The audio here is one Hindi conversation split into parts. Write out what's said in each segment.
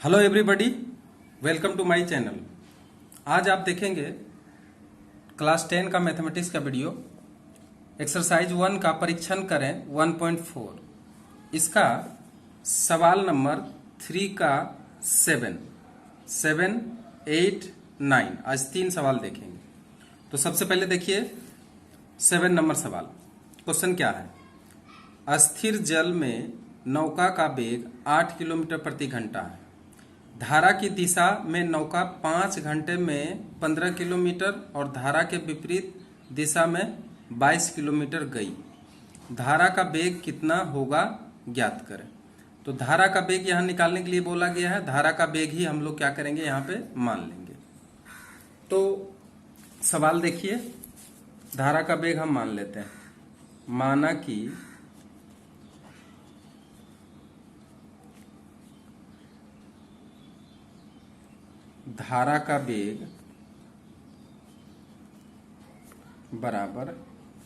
Hello everybody, welcome to my channel. आज आप देखेंगे क्लास 10 का मैथमेटिक्स का वीडियो। एक्सरसाइज 1 का परीक्षण करें 1.4। इसका सवाल नंबर 3 का 7, 8, 9। आज 3 सवाल देखेंगे। तो सबसे पहले देखिए 7 नंबर सवाल। क्वेश्चन क्या है? अस्थिर जल में नौका का वेग 8 किलोमीटर प्रति घंटा है। धारा की दिशा में नौका 5 घंटे में 15 किलोमीटर और धारा के विपरीत दिशा में 22 किलोमीटर गई। धारा का वेग कितना होगा ज्ञात करें। तो धारा का वेग यहाँ निकालने के लिए बोला गया है। धारा का वेग ही हम लोग क्या करेंगे, यहाँ पे मान लेंगे। तो सवाल देखिए, धारा का वेग हम मान लेते हैं। माना कि धारा का वेग बराबर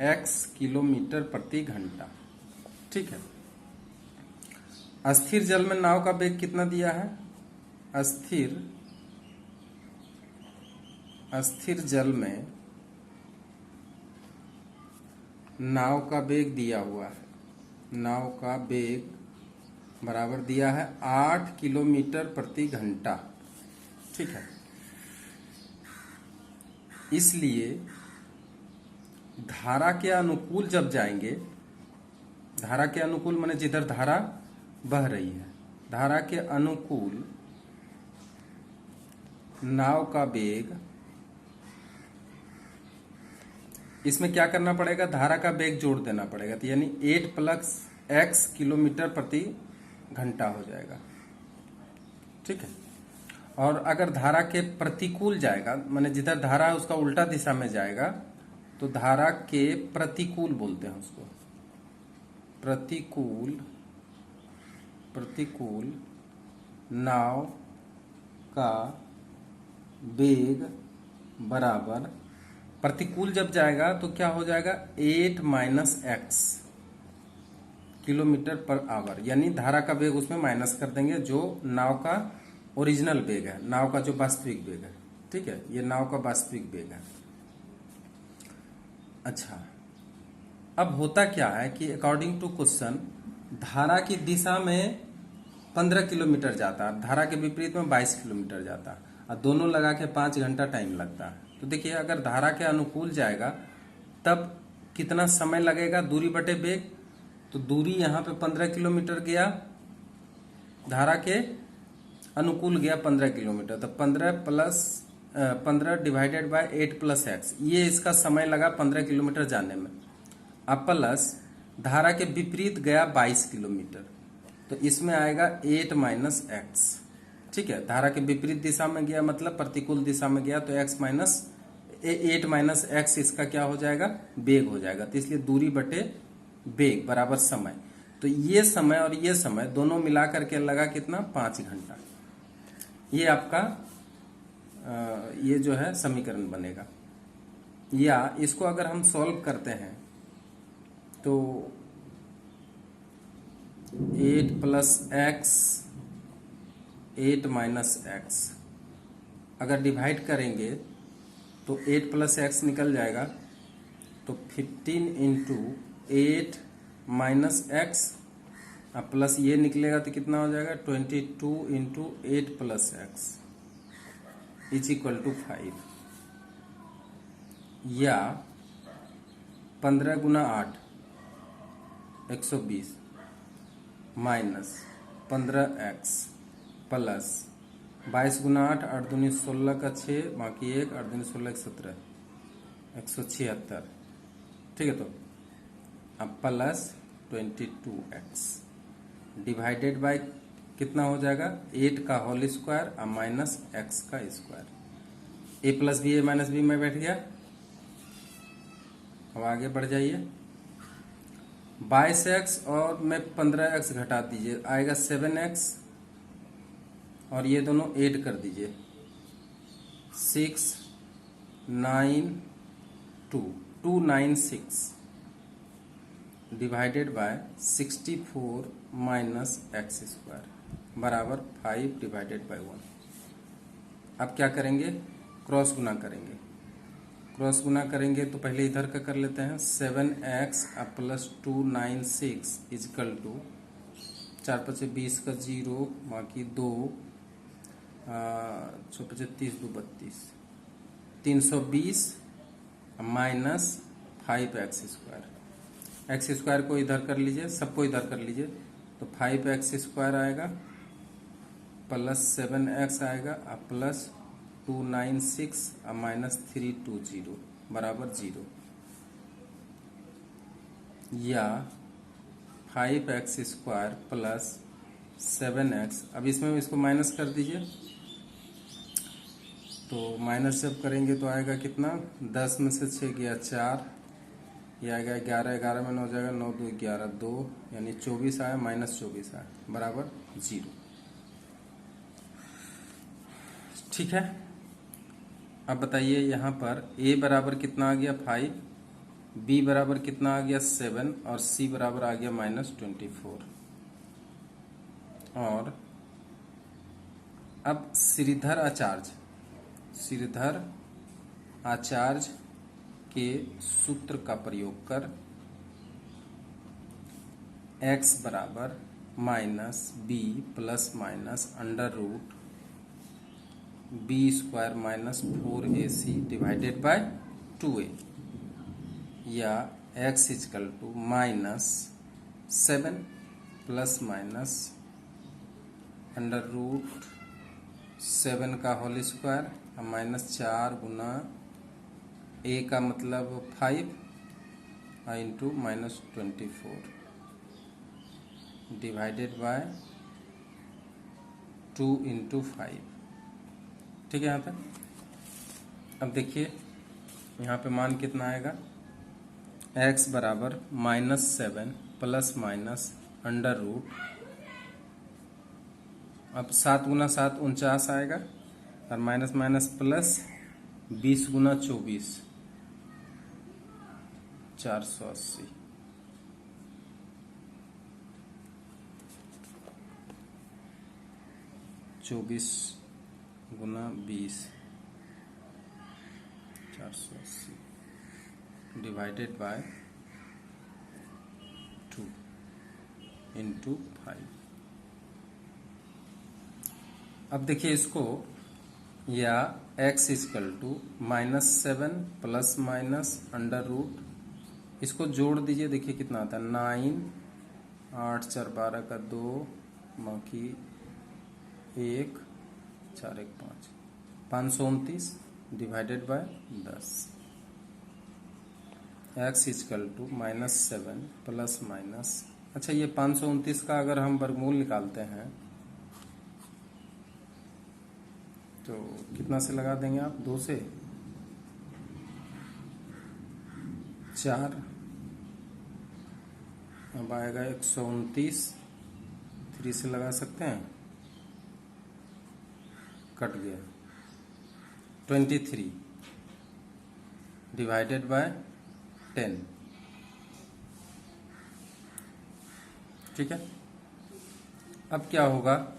x किलोमीटर प्रति घंटा। ठीक है। अस्थिर जल में नाव का वेग कितना दिया है? अस्थिर जल में नाव का वेग दिया हुआ है। नाव का वेग बराबर दिया है 8 किलोमीटर प्रति घंटा। ठीक है। इसलिए धारा के अनुकूल जब जाएंगे, धारा के अनुकूल माने जिधर धारा बह रही है, धारा के अनुकूल नाव का वेग, इसमें क्या करना पड़ेगा? धारा का वेग जोड़ देना पड़ेगा। तो यानी 8 प्लस x किलोमीटर प्रति घंटा हो जाएगा। ठीक है। और अगर धारा के प्रतिकूल जाएगा, माने जिधर धारा है उसका उल्टा दिशा में जाएगा, तो धारा के प्रतिकूल बोलते हैं उसको। प्रतिकूल नाव का वेग बराबर, प्रतिकूल जब जाएगा तो क्या हो जाएगा? 8 minus x kilometre per hour. यानी धारा का वेग उसमें माइनस कर देंगे, जो नाव का ओरिजिनल वेग है, नाव का जो वास्तविक वेग है। ठीक है, ये नाव का वास्तविक वेग है। अच्छा, अब होता क्या है कि अकॉर्डिंग टू क्वेश्चन धारा की दिशा में 15 किलोमीटर जाता है, धारा के विपरीत में 22 किलोमीटर जाता है, और दोनों लगा के 5 घंटा टाइम लगता है। तो देखिए, अगर धारा के अनुकूल जाएगा तब कितना समय लगेगा? दूरी बटे वेग। तो दूरी यहाँ पे 15 किलोमीटर गया, धारा के अनुकूल गया 15 किलोमीटर। तो 15 डिवाइडेड बाय 8 प्लस x, ये इसका समय लगा 15 किलोमीटर जाने में। अब प्लस धारा के विपरीत गया 22 किलोमीटर, तो इसमें आएगा 8 माइनस एक्स। ठीक है, धारा के विपरीत दिशा में गया मतलब प्रतिकूल दिशा में गया, तो 8 माइनस एक्स इसका क्या हो जाएगा? वेग हो जाएगा। तो इसलिए दूरी बटे वेग बराबर समय। तो ये समय और ये समय दोनों मिला करके लगा कितना? 5 घंटा। ये आपका ये जो है समीकरण बनेगा। या इसको अगर हम सॉल्व करते हैं तो 8 प्लस एक्स 8 माइनस एक्स, अगर डिवाइड करेंगे तो 8 प्लस एक्स निकल जाएगा, तो 15 इंटू 8 माइनस एक्स, अब प्लस ये निकलेगा तो कितना हो जाएगा? 22 into 8 plus x is equal to 5। या 15 गुना 8 120 माइनस 15x प्लस 22 गुना 8 8 दूनी 16 का 6, बाकी 1 8 दूनी 16 17 176। ठीक है। तो अब प्लस 22x डिवाइडेड बाय कितना हो जाएगा? 8 का होल स्क्वायर और माइनस x का square. a plus B A minus B में बैठ गया। अब आगे बढ़ जाइए। 22x और में 15x घटा दीजिए, आएगा 7x, और ये दोनों ऐड कर दीजिए 6 9 296 divided by 64 minus x square. बराबर 5 डिवाइडेड बाई 1। अब क्या करेंगे, क्रॉस गुना करेंगे। क्रॉस गुना करेंगे तो पहले इधर का कर लेते हैं। 7x प्लस 296 इजकल टू 4 पचे 20 का 0 बाकी 2 6 पचे 30 2 32 320 minus 5x square. X square को इधर कर लीजिए, सबको इधर कर लीजिए तो 5x स्क्वायर आएगा प्लस 7x आएगा प्लस 296 माइनस 320 बराबर 0, या 5x स्क्वायर प्लस 7x। अब इसमें इसको माइनस कर दीजिए, तो माइनस जब करेंगे तो आएगा कितना, 10 में से 6 गया 4, ये आएगा 11, 11 में 9 जाएगा 9 2 11 2, यानी 24 आया माइनस 24 आया बराबर 0। ठीक है, अब बताइए यहाँ पर a बराबर कितना आ गया 5, b बराबर कितना आ गया 7 और c बराबर आ गया -24। और अब श्रीधर आचार्य के सूत्र का प्रयोग कर x बराबर minus B plus minus under root B square minus 4ac divided by 2a, या x is equal to minus 7 plus minus under root 7 का होल स्क्वायर माइनस 4 गुना a का मतलब 5 इंटू -24 डिवाइडेड बाय 2 इंटू 5। ठीक है यहाँ तक। अब देखिए यहाँ पे मान कितना आएगा, x बराबर -7 प्लस माइनस अंडर रूट, अब 7 गुना 7 49 आएगा और माइनस माइनस प्लस 20 गुना 24 480, चौबीस गुना 20 480 डिवाइडेड बाय 2 इंटू 5। अब देखिए इसको, या x is equal to -7 plus minus under root, इसको जोड़ दीजिए, देखिए कितना आता है 9 8 4 12 का 2 बाकी 1 4 1 5 529 divided by 10। x is equal to -7 plus minus, अच्छा ये 529 का अगर हम वर्गमूल निकालते हैं तो कितना से लगा देंगे आप, 2 से 4, अब आएगा 129, 3 से लगा सकते हैं, कट गया 23 डिवाइडेड बाय 10। ठीक है, अब क्या होगा,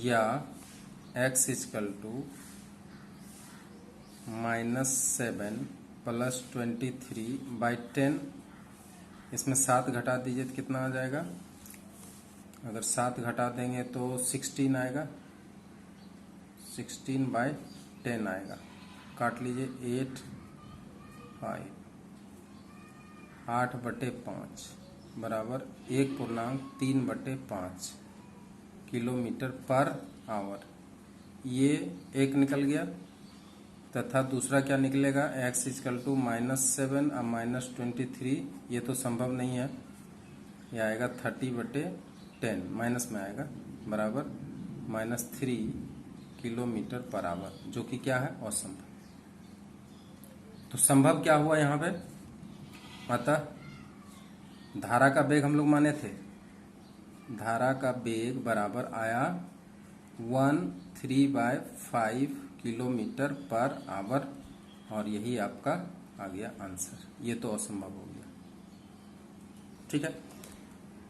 या x is equal to -7 plus 23 by 10, इसमें 7 घटा दीजिए तो कितना आ जाएगा, अगर 7 घटा देंगे तो 16 आएगा, 16 बाई 10 आएगा, काट लीजिए 8 5 8/5 बराबर 1.3/5 किलोमीटर पर आवर। ये एक निकल गया तथा दूसरा क्या निकलेगा, x इजकल टू -7 और -23, ये तो संभव नहीं है, ये आएगा 30/10 माइनस में आएगा बराबर -3 किलोमीटर पर आवर, जो कि क्या है, असंभव। तो संभव क्या हुआ यहाँ पे, अतः धारा का वेग हम लोग माने थे, धारा का वेग बराबर आया 13/5 किलोमीटर पर आवर, और यही आपका आ गया आंसर। ये तो असंभव हो गया। ठीक है,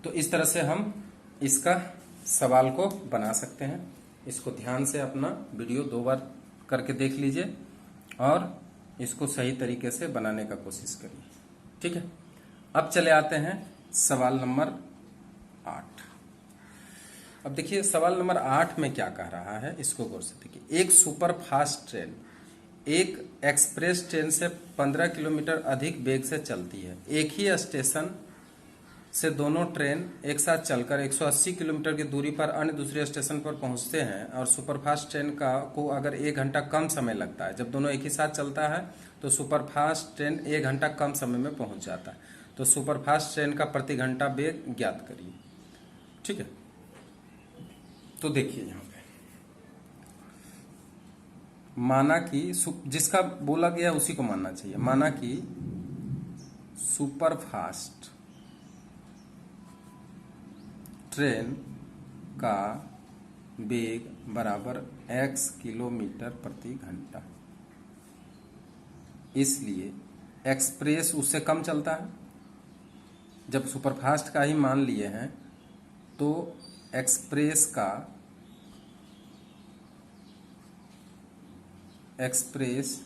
तो इस तरह से हम इसका सवाल को बना सकते हैं। इसको ध्यान से अपना वीडियो 2 बार करके देख लीजिए और इसको सही तरीके से बनाने का कोशिश करिए। ठीक है, अब चले आते हैं सवाल नंबर 8। अब देखिए सवाल नंबर 8 में क्या कह रहा है, इसको गौर से देखिए। एक सुपर फास्ट ट्रेन एक एक्सप्रेस ट्रेन से 15 किलोमीटर अधिक वेग से चलती है। एक ही स्टेशन से दोनों ट्रेन एक साथ चलकर 180 किलोमीटर की दूरी पर अन्य दूसरे स्टेशन पर पहुंचते हैं और सुपरफास्ट ट्रेन को अगर 1 घंटा कम समय लगता है, जब दोनों एक ही साथ चलता है तो सुपरफास्ट ट्रेन 1 घंटा कम समय में पहुंच जाता है। तो सुपरफास्ट ट्रेन का प्रति घंटा वेग ज्ञात करिए। ठीक है, तो देखिए यहाँ पे माना कि जिसका बोला गया उसी को मानना चाहिए। माना कि सुपरफास्ट ट्रेन का वेग बराबर x किलोमीटर प्रति घंटा, इसलिए एक्सप्रेस उससे कम चलता है। जब सुपरफास्ट का ही मान लिए हैं तो एक्सप्रेस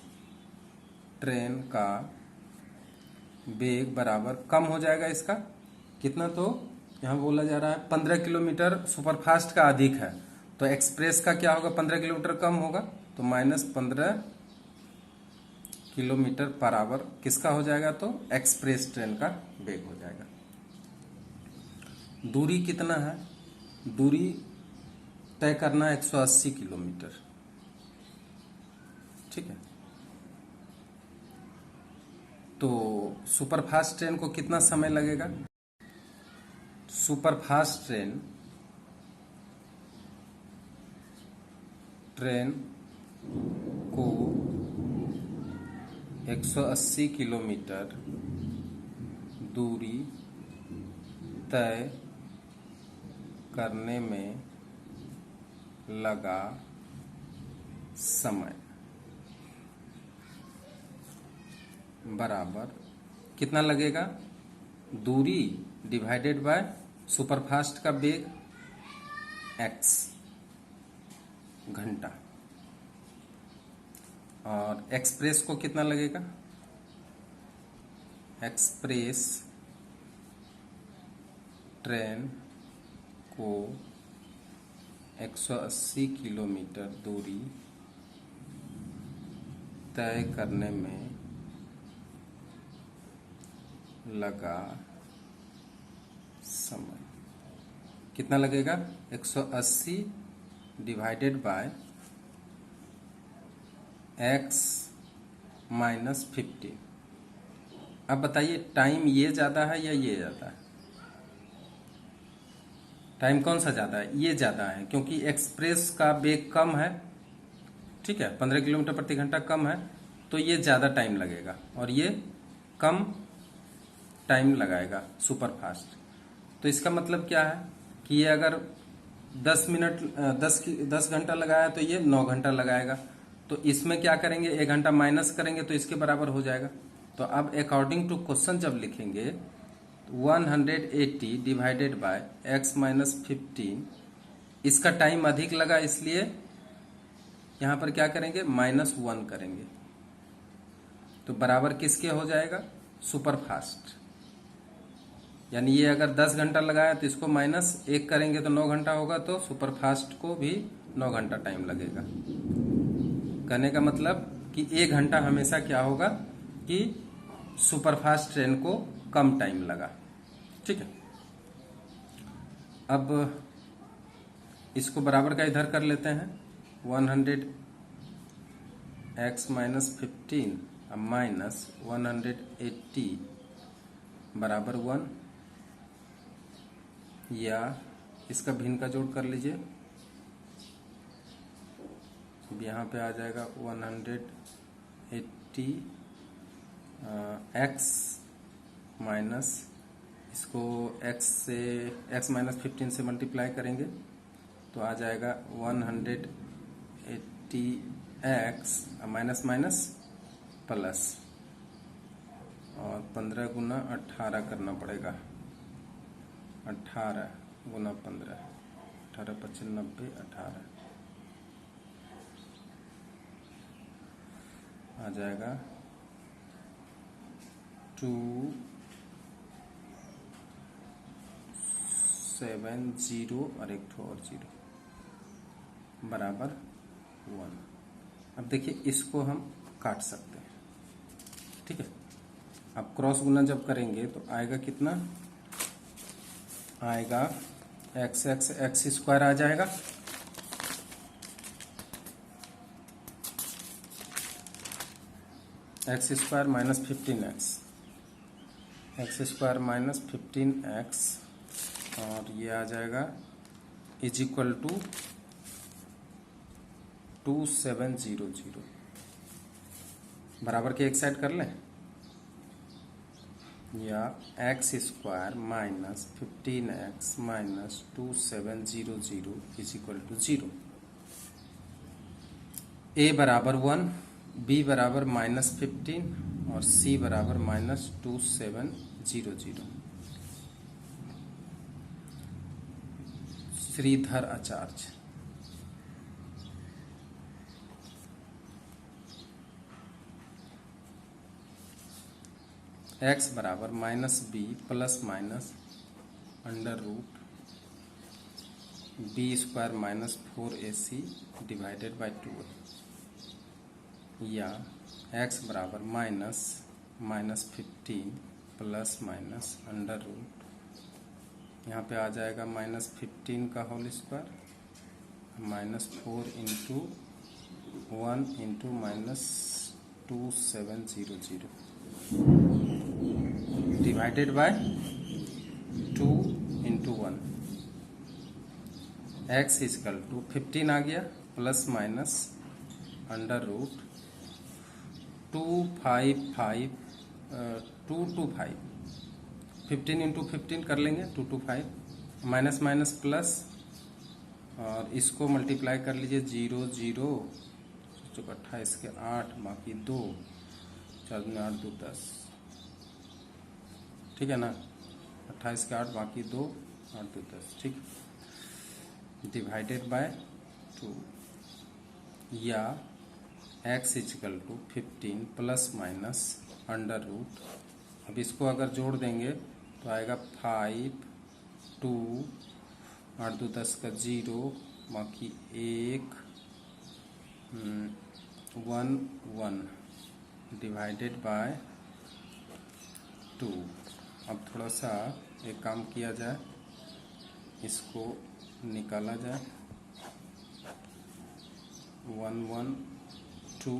ट्रेन का वेग बराबर कम हो जाएगा इसका कितना, तो यहाँ बोला जा रहा है 15 किलोमीटर सुपरफास्ट का अधिक है, तो एक्सप्रेस का क्या होगा, 15 किलोमीटर कम होगा, तो -15 किलोमीटर बराबर किसका हो जाएगा, तो एक्सप्रेस ट्रेन का वेग हो जाएगा। दूरी कितना है, दूरी तय करना है 180 किलोमीटर। ठीक है, तो सुपरफास्ट ट्रेन को कितना समय लगेगा, सुपरफास्ट ट्रेन को 180 किलोमीटर दूरी तय करने में लगा समय बराबर कितना लगेगा, दूरी डिवाइडेड बाय सुपरफास्ट का वेग x घंटा, और एक्सप्रेस को कितना लगेगा, एक्सप्रेस ट्रेन को 180 किलोमीटर दूरी तय करने में लगा समय कितना लगेगा, 180 डिवाइडेड बाय x माइनस 50। अब बताइए टाइम ये ज्यादा है या ये ज्यादा है, टाइम कौन सा ज्यादा है, ये ज्यादा है, क्योंकि एक्सप्रेस का वेग कम है। ठीक है, 15 किलोमीटर प्रति घंटा कम है, तो ये ज्यादा टाइम लगेगा और ये कम टाइम लगाएगा सुपरफास्ट। तो इसका मतलब क्या है कि ये अगर 10 घंटा लगाया तो ये 9 घंटा लगाएगा। तो इसमें क्या करेंगे, 1 घंटा माइनस करेंगे तो इसके बराबर हो जाएगा। तो अब अकॉर्डिंग टू क्वेश्चन जब लिखेंगे 180 डिवाइडेड बाय x माइनस 15, इसका टाइम अधिक लगा इसलिए यहां पर क्या करेंगे, -1 करेंगे, तो बराबर किसके हो जाएगा, सुपरफास्ट। यानी ये अगर 10 घंटा लगाया तो इसको -1 करेंगे तो 9 घंटा होगा, तो सुपरफास्ट को भी 9 घंटा टाइम लगेगा। कहने का मतलब कि 1 घंटा हमेशा क्या होगा कि सुपरफास्ट ट्रेन को कम टाइम लगा। ठीक है, अब इसको बराबर का इधर कर लेते हैं, 100x माइनस 15 माइनस 180 बराबर 1, या इसका भिन्न का जोड़ कर लीजिए। यहाँ पे आ जाएगा 180 x माइनस, इसको x माइनस 15 से मल्टीप्लाई करेंगे तो आ जाएगा 180x माइनस माइनस प्लस, और 15 गुना 18 करना पड़ेगा, 18 गुना 15, 18 25 90, 18 आ जाएगा 270 और एक ठो और 0 बराबर 1। अब देखिए इसको हम काट सकते हैं, ठीक है। अब क्रॉस गुना जब करेंगे तो आएगा कितना, आएगा एक्स एक्स एक्स स्क्वायर आ जाएगा, x square minus 15x, x square minus 15x, और ये आ जाएगा इज इक्वल टू 2700 बराबर के एक साइड कर लें, या x square minus 15x minus 2700 is equal to 0। A बराबर 1, बी बराबर माइनस 15 और सी बराबर माइनस 2700। श्रीधर आचार्य। एक्स बराबर minus B plus minus under root B square minus 4ac divided by 2, या एक्स बराबर minus 15 plus minus under root, यहाँ पे आ जाएगा माइनस 15 का whole square minus 4 into 1 into minus 2700 divided bye 2 into 1। X is equal to 15 आ गया plus minus under root 255 225, 15 into 15 कर लेंगे 225, माइनस माइनस प्लस, और इसको मल्टीप्लाई कर लीजिए 0 0 28 के 8 बाकी 2 4 दूनी 8 2 10, ठीक है ना, 28 के 8 बाकी 2 8 2 10, ठीक, डिवाइडेड बाय 2, या x is equal to 15 plus minus under root, अब इसको अगर जोड़ देंगे तो आएगा 5 2 8 2 10 का 0 बाकी 1 1 1 डिवाइडेड बाय 2। अब थोड़ा सा एक काम किया जाए, इसको निकाला जाए, 1 1 2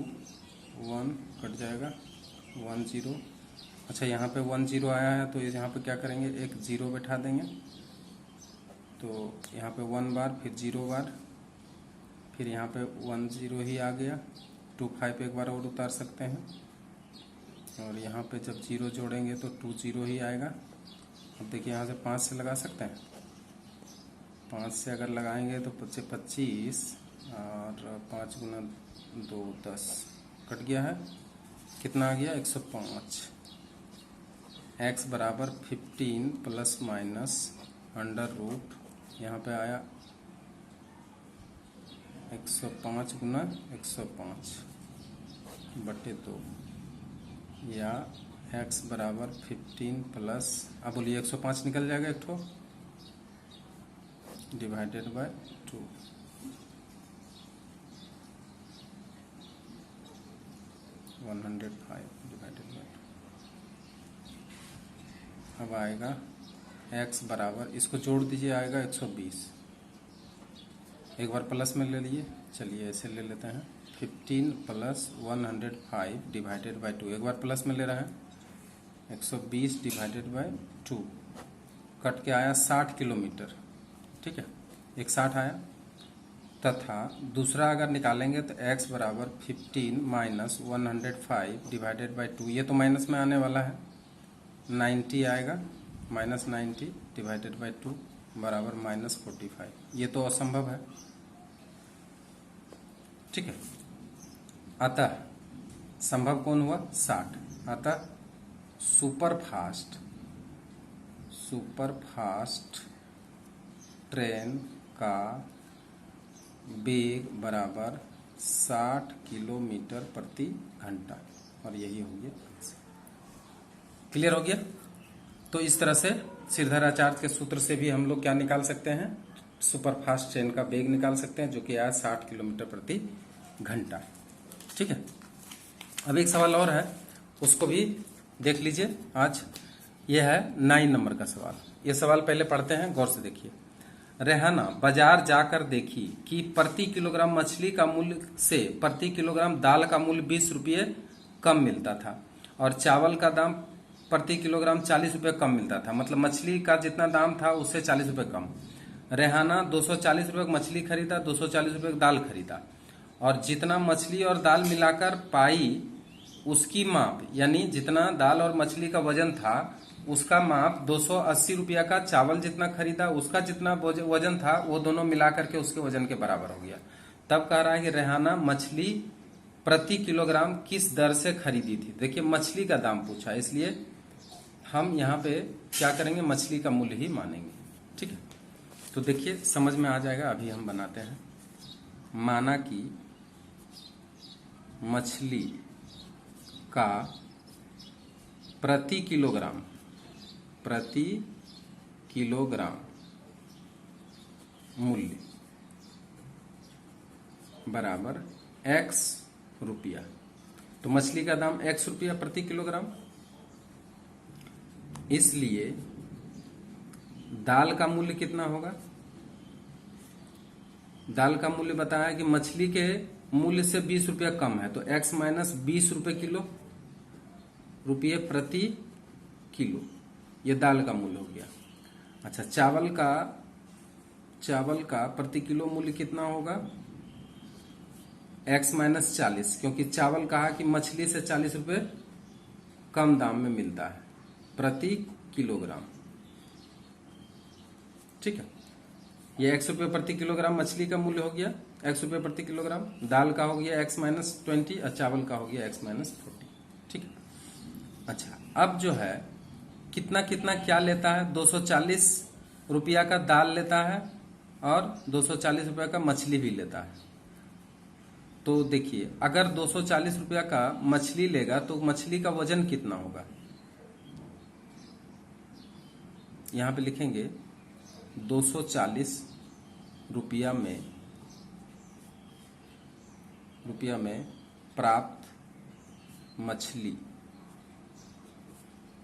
1 कट जाएगा 1 0। अच्छा यहाँ पे 1 0 आया है तो यहाँ पे क्या करेंगे, एक 0 बैठा देंगे, तो यहाँ पे 1 बार फिर 0 बार, फिर यहाँ पे 1 0 ही आ गया, 2 5 एक बार और उतार सकते हैं, और यहाँ पे जब 0 जोड़ेंगे तो 2 0 ही आएगा। अब देखिए यहाँ से 5 से लगा सकते हैं, 5 से अगर लगाएंगे तो 25 और 5 गुना 2 10 कट गया है, कितना आ गया 105। x बराबर 15 प्लस माइनस अंडर रूट, यहाँ पे आया 105 गुना 105 बटे 2, या x बराबर 15 प्लस, अब बोलिए 105 निकल जाएगा एक ठो, डिवाइडेड बाय 2, डिवाइडेड बाय 2। अब आएगा x बराबर, इसको जोड़ दीजिए आएगा 120, एक बार प्लस में ले लिए, चलिए ऐसे ले लेते हैं, 15 प्लस 105 डिवाइडेड बाय 2, एक बार प्लस में ले रहे हैं, 120 डिवाइडेड बाय 2 कट के आया 60 किलोमीटर, ठीक है, एक 60 आया, तथा दूसरा अगर निकालेंगे तो x बराबर 15 माइनस 105 डिवाइडेड बाय 2, ये तो माइनस में आने वाला है, 90 आएगा, माइनस 90 डिवाइडेड बाय 2 बराबर माइनस 45, ये तो असंभव है, ठीक है। अतः संभव कौन हुआ 60, अतः सुपर फास्ट ट्रेन का वेग बराबर 60 किलोमीटर प्रति घंटा, और यही हो गया आंसर। क्लियर हो गया? तो इस तरह से श्रीधराचार्य के सूत्र से भी हम लोग क्या निकाल सकते हैं, सुपरफास्ट ट्रेन का वेग निकाल सकते हैं, जो कि आया 60 किलोमीटर प्रति घंटा। ठीक है, अब एक सवाल और है, उसको भी देख लीजिए। आज यह है 9 नंबर का सवाल। यह सवाल पहले पढ़ते हैं, गौर से देखिए। रेहाना बाजार जाकर देखी कि प्रति किलोग्राम मछली का मूल्य से प्रति किलोग्राम दाल का मूल्य 20 रुपये कम मिलता था, और चावल का दाम प्रति किलोग्राम 40 रुपये कम मिलता था। मतलब मछली का जितना दाम था उससे 40 रुपये कम। रेहाना 240 रुपये मछली खरीदा, 240 रुपये दाल खरीदा, और जितना मछली और दाल मिलाकर पाई उसकी माप, यानी जितना दाल और मछली का वजन था उसका माप 280 रुपया का चावल जितना खरीदा, उसका जितना वजन था वो दोनों मिलाकर के उसके वजन के बराबर हो गया। तब कह रहा है कि रेहाना मछली प्रति किलोग्राम किस दर से खरीदी थी। देखिए मछली का दाम पूछा, इसलिए हम यहाँ पे क्या करेंगे, मछली का मूल्य ही मानेंगे। ठीक है, तो देखिए समझ में आ जाएगा। अभी हम बनाते हैं। माना कि मछली का प्रति किलोग्राम मूल्य बराबर x रुपया। तो मछली का दाम x रुपया प्रति किलोग्राम, इसलिए दाल का मूल्य कितना होगा। दाल का मूल्य बताया कि मछली के मूल्य से 20 रुपया कम है, तो x माइनस 20 रुपये प्रति किलो, ये दाल का मूल्य हो गया। अच्छा, चावल का प्रति किलो मूल्य कितना होगा, x माइनस 40, क्योंकि चावल कहा कि मछली से 40 रुपये कम दाम में मिलता है प्रति किलोग्राम। ठीक है, ये x रुपये प्रति किलोग्राम मछली का मूल्य हो गया, x रुपये प्रति किलोग्राम। दाल का हो गया x माइनस 20 और चावल का हो गया x माइनस 40। ठीक है, अच्छा अब जो है कितना कितना क्या लेता है, 240 रुपया का दाल लेता है और 240 रुपया का मछली भी लेता है। तो देखिए अगर 240 रुपया का मछली लेगा तो मछली का वजन कितना होगा, यहां पे लिखेंगे 240 रुपया में प्राप्त मछली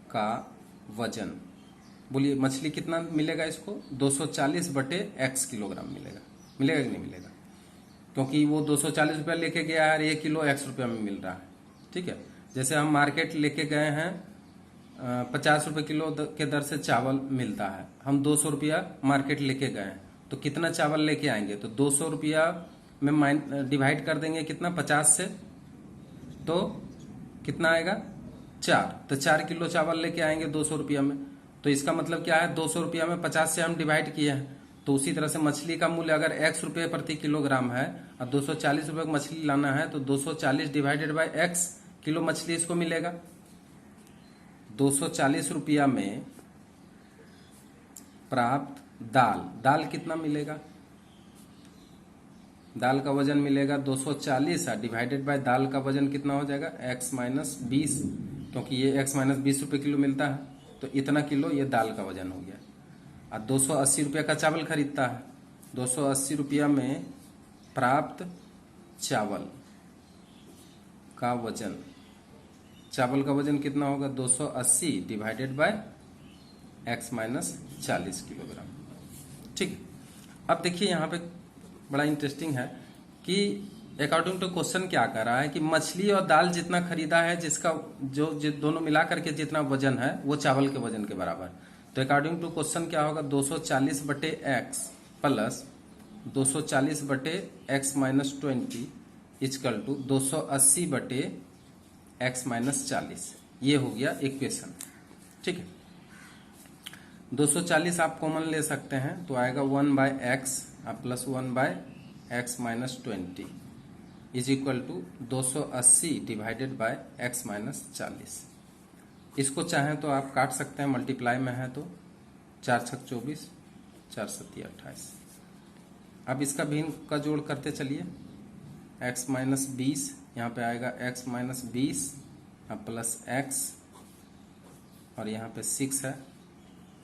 का वजन। बोलिए मछली कितना मिलेगा इसको, 240 बटे x किलोग्राम मिलेगा। मिलेगा कि नहीं मिलेगा, क्योंकि वो 240 रुपया लेके गया है, 1 किलो x रुपया में मिल रहा है। ठीक है, जैसे हम मार्केट लेके गए हैं 50 रुपये किलो के दर से चावल मिलता है, हम 200 रुपया मार्केट लेके गए हैं, तो कितना चावल लेके आएंगे, तो 200 रुपया में डिवाइड कर देंगे कितना 50 से, तो कितना आएगा 4, तो 4 किलो चावल लेके आएंगे 200 रुपया में। तो इसका मतलब क्या है, 200 रुपया में 50 से हम डिवाइड किए हैं। तो उसी तरह से मछली का मूल्य अगर x रुपये प्रति किलोग्राम है और 240 रुपये मछली लाना है, तो 240 डिवाइडेड बाय x किलो मछली इसको मिलेगा। 240 रुपया में प्राप्त दाल कितना मिलेगा, दाल का वजन मिलेगा 240 डिवाइडेड बाय दाल का वजन कितना हो जाएगा x माइनस 20, क्योंकि ये x माइनस 20 रुपये किलो मिलता है, तो इतना किलो ये दाल का वजन हो गया। और 280 रुपया का चावल खरीदता है, 280 रुपया में प्राप्त चावल का वजन, चावल का वजन कितना होगा 280 divided by x minus 40 kilogram. ठीक है, अब देखिए यहाँ पे बड़ा इंटरेस्टिंग है कि अकॉर्डिंग टू क्वेश्चन क्या कर रहा है कि मछली और दाल जितना खरीदा है, जिसका जो दोनों मिला करके जितना वजन है वो चावल के वजन के बराबर। तो अकॉर्डिंग टू क्वेश्चन क्या होगा, 240 बटे x प्लस 240 बटे x माइनस 20 इजकल टू 280 बटे x माइनस 40। ये हो गया इक्वेशन। ठीक है, 240 आप कॉमन ले सकते हैं, तो आएगा 1 by x plus 1 by x minus 20 is equal to 280 divided by x minus 40। इसको चाहें तो आप काट सकते हैं, मल्टीप्लाई में है तो 4 छक 24 4 सत्ती 28। अब इसका भिन्न का जोड़ करते चलिए। x माइनस 20, यहाँ पे आएगा x माइनस 20 प्लस x, और यहाँ पे 6 है,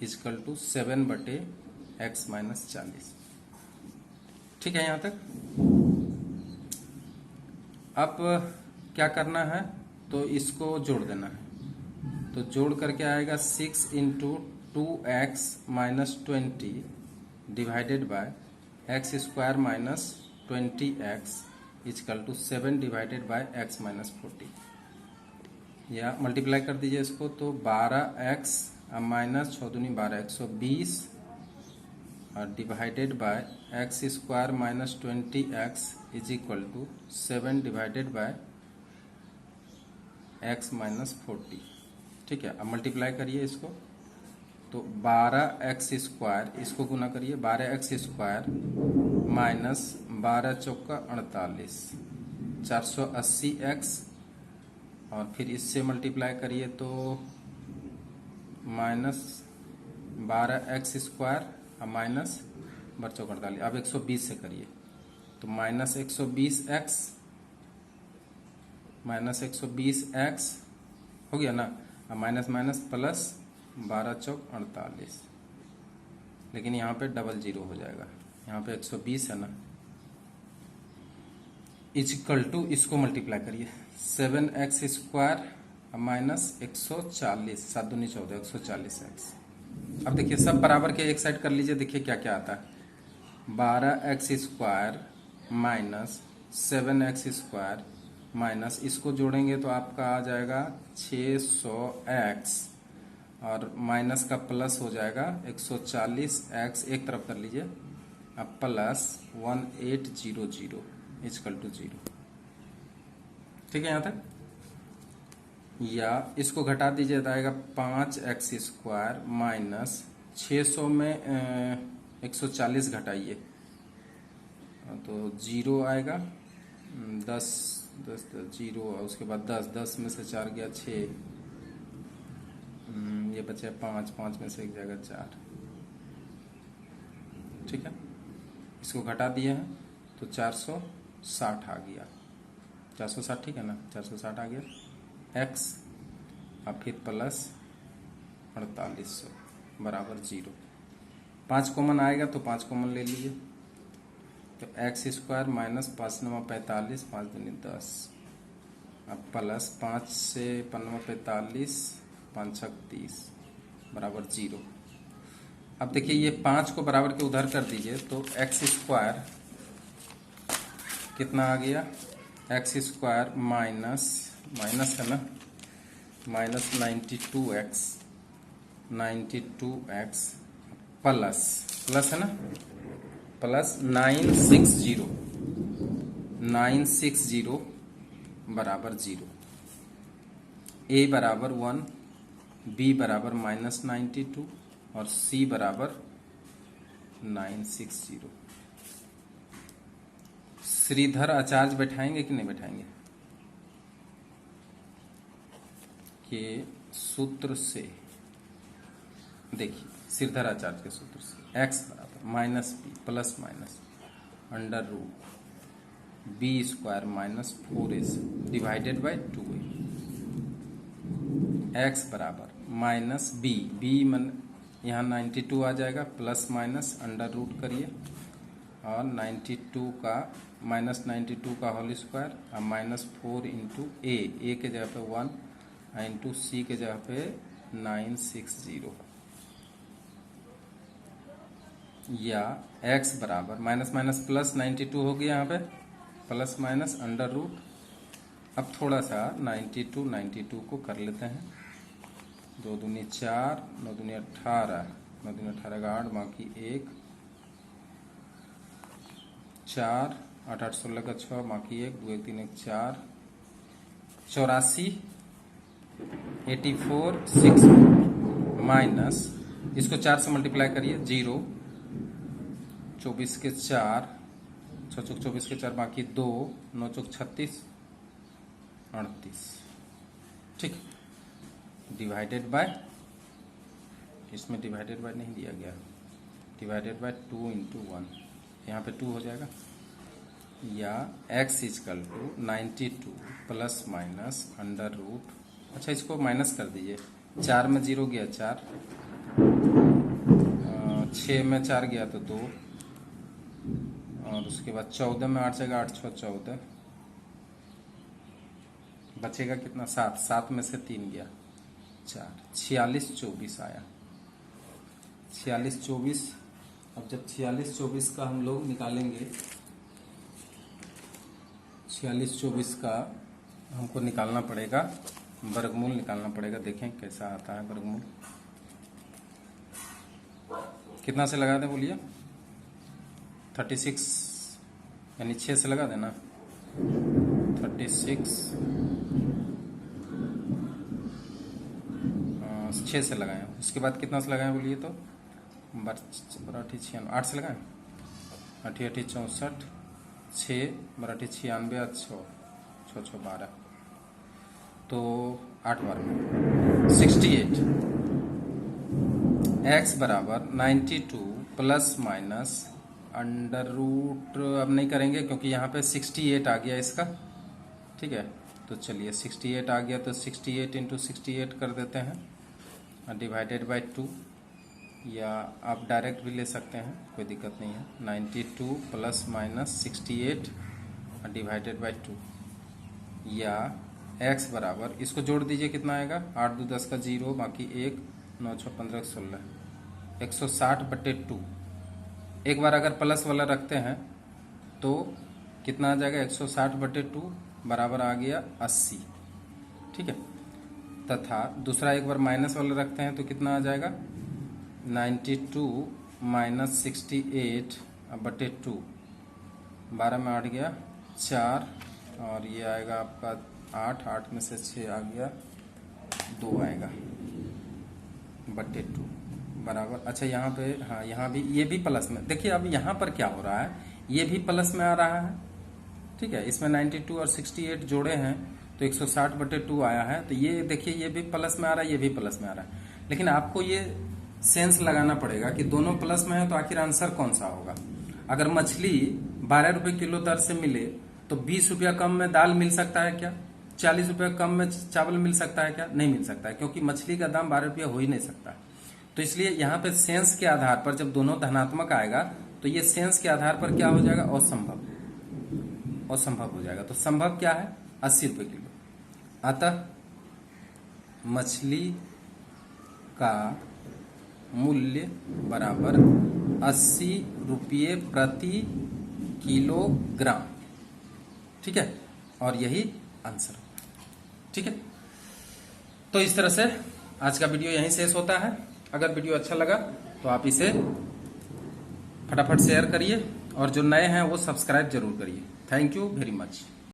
इजकल टू 7 बटे x माइनस 40। ठीक है यहाँ तक। अब क्या करना है, तो इसको जोड़ देना है। तो जोड़ करके आएगा 6 into 2x minus 20 divided by x square minus 20x is equal to 7 divided by x minus 40। या मल्टीप्लाई कर दीजिए इसको, तो 12x माइनस 6 दूनी 12 120 और divided by x square minus 20x is equal to 7 divided by x minus 40। ठीक है, अब मल्टीप्लाई करिए इसको, तो 12x स्क्वायर, इसको गुना करिए 12x स्क्वायर माइनस 12 चौका 48 480x, और फिर इससे मल्टीप्लाई करिए तो माइनस 12x स्क्वायर माइनस 12 चौका 48। अब 120 से करिए, तो माइनस 120x माइनस 120x हो गया ना। अब माइनस माइनस प्लस 12 चौक 48, लेकिन यहाँ पे डबल जीरो हो जाएगा, यहाँ पे 120 है ना, इजकल टू इसको मल्टीप्लाई करिए 7x स्क्वायर माइनस 140 7 दूनी 14 140x। अब देखिए सब बराबर के एक साइड कर लीजिए, देखिए क्या क्या आता है। 12x square minus 7x square minus, इसको जोड़ेंगे तो आपका आ जाएगा 600x, और माइनस का प्लस हो जाएगा 140x, एक तरफ कर लीजिए, अब प्लस 1800 इजकल टू 0। ठीक है यहाँ तक। या इसको घटा दीजिए तो आएगा 5x स्क्वायर माइनस 600 में 140 घटाइए तो 0 आएगा, 10 0, उसके बाद 10 में से 4 गया 6, ये बचे 5 में से एक जाएगा 4। ठीक है, इसको घटा दिए हैं तो 460 आ गया, 460। ठीक है ना, 460 आ गया x, अब फिर प्लस 4800 बराबर 0। 5 कॉमन आएगा तो 5 कॉमन ले लीजिए, तो एक्स स्क्वायर माइनस 5 9 45 5 दूनी 10, अब प्लस 5 से 5 45 5 6 30 बराबर 0। अब देखिए ये 5 को बराबर के उधर कर दीजिए, तो एक्स स्क्वायर कितना आ गया, एक्स स्क्वायर माइनस है ना, माइनस 92x प्लस है ना, प्लस 960 बराबर 0। a बराबर 1, b बराबर माइनस 92 और c बराबर 960। श्रीधर आचार्य बैठाएंगे कि नहीं बैठाएंगे के सूत्र से? देखिए श्रीधर आचार्य के सूत्र से x बराबर minus B plus minus under root B square minus 4ac divided by 2a। x बराबर माइनस बी मन यहाँ 92 आ जाएगा, प्लस माइनस अंडर रूट करिए, और 92 का माइनस 92 का होल स्क्वायर और माइनस 4 इंटू ए के जगह पे 1 इंटू सी के जगह पे 960, या x बराबर माइनस माइनस प्लस 92 हो गया यहाँ पे, प्लस माइनस अंडर रूट। अब थोड़ा सा 92 को कर लेते हैं, 2 दूनी 4 9 दूनी 18 9 दूनी 18 का 8 बाकी 1 4 8 8 16 का 6 बाकी 1 2 1 3 1 4 84 84 6 माइनस, इसको 4 से मल्टीप्लाई करिए 0 24 के 4 6 चौक 24 के 4 बाकी 2 9 चौक 36 38। ठीक, डिवाइडेड बाय, इसमें डिवाइडेड बाय नहीं दिया गया। डिवाइडेड बाय 2 इंटू 1, यहाँ पे 2 हो जाएगा, या x is equal to 92 plus minus under root, अच्छा इसको माइनस कर दीजिए, 4 में 0 गया 4, 6 में 4 गया तो 2, और उसके बाद 14 में 8 जाएगा, 8 6 14, बचेगा कितना 7, 7 में से 3 गया 4, 46 24 आया, 46 24। अब जब 46 24 का हम लोग निकालेंगे, 46 24 का हमको निकालना पड़ेगा, वर्गमूल निकालना पड़ेगा, देखें कैसा आता है वर्गमूल। कितना से लगा दें बोलिए, 36 यानी 6 से लगा देना, 36 6 से लगाएं, उसके बाद कितना से लगाएं बोलिए, तो 8 से लगाएं, 8 8 64, 6 बराठी 96, 6 6 6 12, तो 8 बार में 68, x बराबर 92 प्लस माइनस अंडर रूट, अब नहीं करेंगे क्योंकि यहाँ पे 68 आ गया इसका, ठीक है, तो चलिए 68 आ गया तो 68 इंटू 68 कर देते हैं, डिवाइडेड बाय 2, या आप डायरेक्ट भी ले सकते हैं, कोई दिक्कत नहीं है, 92 प्लस माइनस 68 डिवाइडेड बाय 2, या x बराबर, इसको जोड़ दीजिए कितना आएगा, 8 2 10 का 0, बाकी 1 9 6 15 16, 160/2, एक बार अगर प्लस वाला रखते हैं तो कितना आ जाएगा, 160/2 बराबर आ गया 80, ठीक है, तथा दूसरा एक बार माइनस वाला रखते हैं तो कितना आ जाएगा, 92 माइनस 68/2, 12 में 8 गया 4, और ये आएगा आपका 8 में से 6 आ गया 2 आएगा /2 बराबर, अच्छा यहाँ पे, हाँ यहाँ भी, ये भी प्लस में, देखिए अब यहाँ पर क्या हो रहा है, ये भी प्लस में आ रहा है, ठीक है, इसमें 92 और 68 जोड़े हैं तो 160/2 आया है, तो ये देखिए ये भी प्लस में आ रहा है, ये भी प्लस में आ रहा है, लेकिन आपको ये सेंस लगाना पड़ेगा कि दोनों प्लस में है तो आखिर आंसर कौन सा होगा। अगर मछली 12 रुपए किलो दर से मिले तो 20 रुपया कम में दाल मिल सकता है क्या, 40 रुपया कम में चावल मिल सकता है क्या, नहीं मिल सकता है, क्योंकि मछली का दाम 12 रुपया हो ही नहीं सकता। तो इसलिए यहाँ पे सेंस के आधार पर जब दोनों धनात्मक आएगा तो ये सेंस के आधार पर क्या हो जाएगा, असंभव, असंभव हो जाएगा। तो संभव क्या है, 80 रुपए किलो। अतः मछली का मूल्य बराबर 80 रुपये प्रति किलोग्राम, ठीक है, और यही आंसर, ठीक है। तो इस तरह से आज का वीडियो यहीं शेष होता है। अगर वीडियो अच्छा लगा तो आप इसे फटाफट शेयर करिए, और जो नए हैं वो सब्सक्राइब जरूर करिए। Thank you very much.